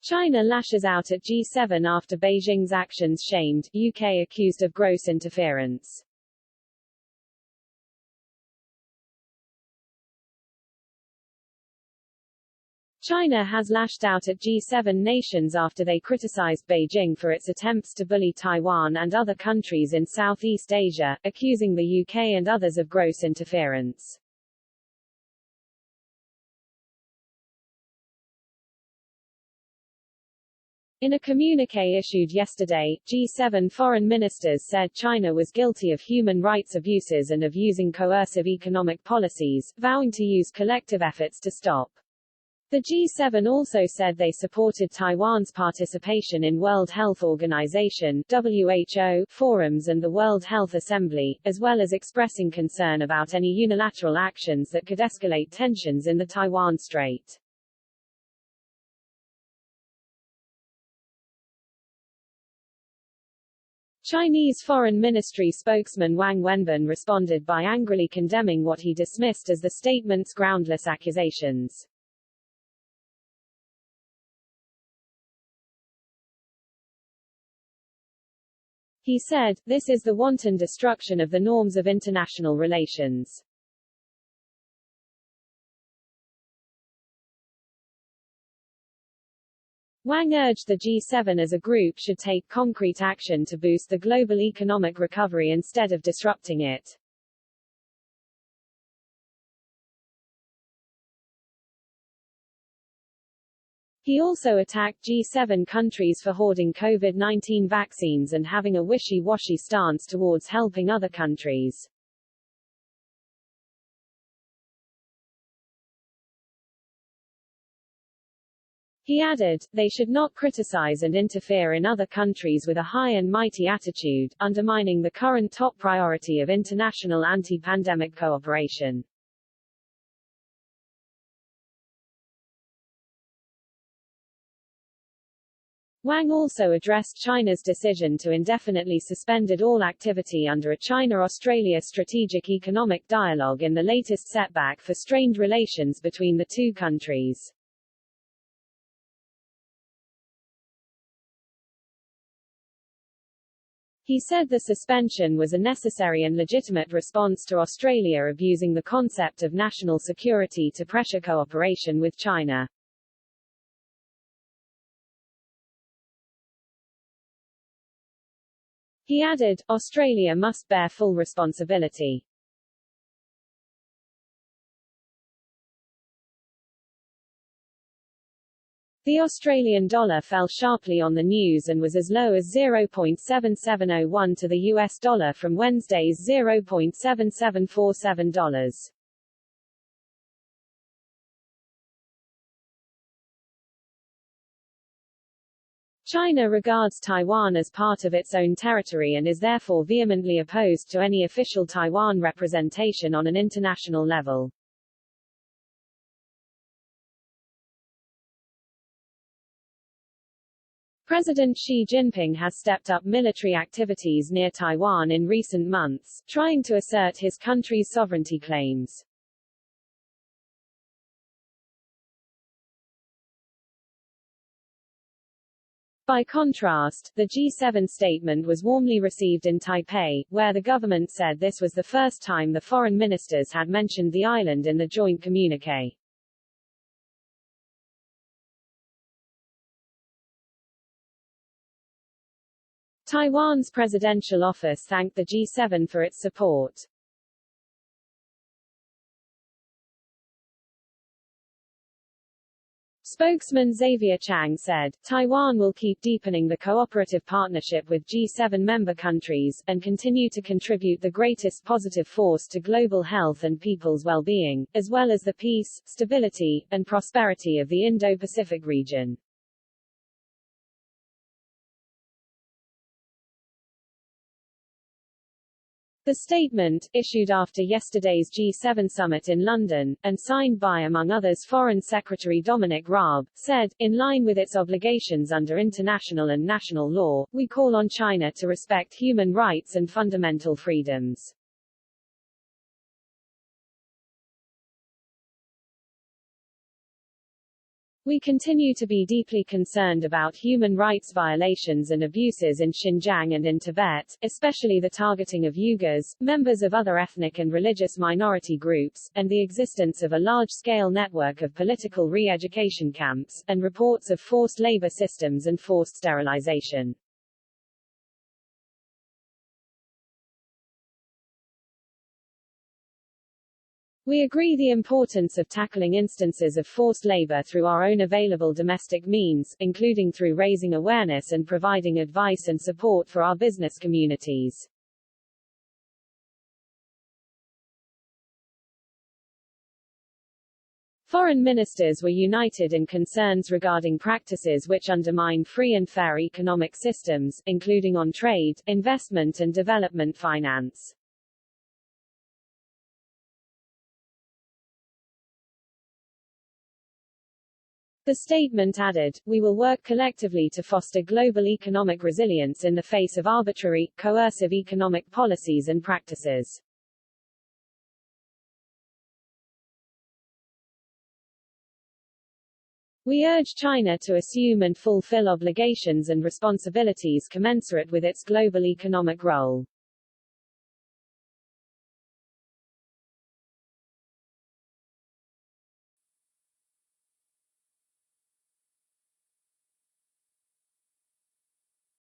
China lashes out at G7 after Beijing's actions shamed, UK accused of gross interference. China has lashed out at G7 nations after they criticized Beijing for its attempts to bully Taiwan and other countries in Southeast Asia, accusing the UK and others of gross interference. In a communiqué issued yesterday, G7 foreign ministers said China was guilty of human rights abuses and of using coercive economic policies, vowing to use collective efforts to stop. The G7 also said they supported Taiwan's participation in World Health Organization (WHO) forums and the World Health Assembly, as well as expressing concern about any unilateral actions that could escalate tensions in the Taiwan Strait. Chinese Foreign Ministry spokesman Wang Wenbin responded by angrily condemning what he dismissed as the statement's groundless accusations. He said, "This is the wanton destruction of the norms of international relations." Wang urged the G7 as a group should take concrete action to boost the global economic recovery instead of disrupting it. He also attacked G7 countries for hoarding COVID-19 vaccines and having a wishy-washy stance towards helping other countries. He added, "They should not criticize and interfere in other countries with a high and mighty attitude, undermining the current top priority of international anti-pandemic cooperation." Wang also addressed China's decision to indefinitely suspend all activity under a China-Australia strategic economic dialogue in the latest setback for strained relations between the two countries. He said the suspension was a necessary and legitimate response to Australia abusing the concept of national security to pressure cooperation with China. He added, Australia must bear full responsibility. The Australian dollar fell sharply on the news and was as low as 0.7701 to the US dollar from Wednesday's $0.7747. China regards Taiwan as part of its own territory and is therefore vehemently opposed to any official Taiwan representation on an international level. President Xi Jinping has stepped up military activities near Taiwan in recent months, trying to assert his country's sovereignty claims. By contrast, the G7 statement was warmly received in Taipei, where the government said this was the first time the foreign ministers had mentioned the island in the joint communiqué. Taiwan's presidential office thanked the G7 for its support. Spokesman Xavier Chang said, Taiwan will keep deepening the cooperative partnership with G7 member countries, and continue to contribute the greatest positive force to global health and people's well-being, as well as the peace, stability, and prosperity of the Indo-Pacific region. The statement, issued after yesterday's G7 summit in London, and signed by among others Foreign Secretary Dominic Raab, said, in line with its obligations under international and national law, we call on China to respect human rights and fundamental freedoms. We continue to be deeply concerned about human rights violations and abuses in Xinjiang and in Tibet, especially the targeting of Uyghurs, members of other ethnic and religious minority groups, and the existence of a large-scale network of political re-education camps, and reports of forced labor systems and forced sterilization. We agree the importance of tackling instances of forced labor through our own available domestic means, including through raising awareness and providing advice and support for our business communities. Foreign ministers were united in concerns regarding practices which undermine free and fair economic systems, including on trade, investment and development finance. The statement added, "We will work collectively to foster global economic resilience in the face of arbitrary, coercive economic policies and practices." We urge China to assume and fulfill obligations and responsibilities commensurate with its global economic role.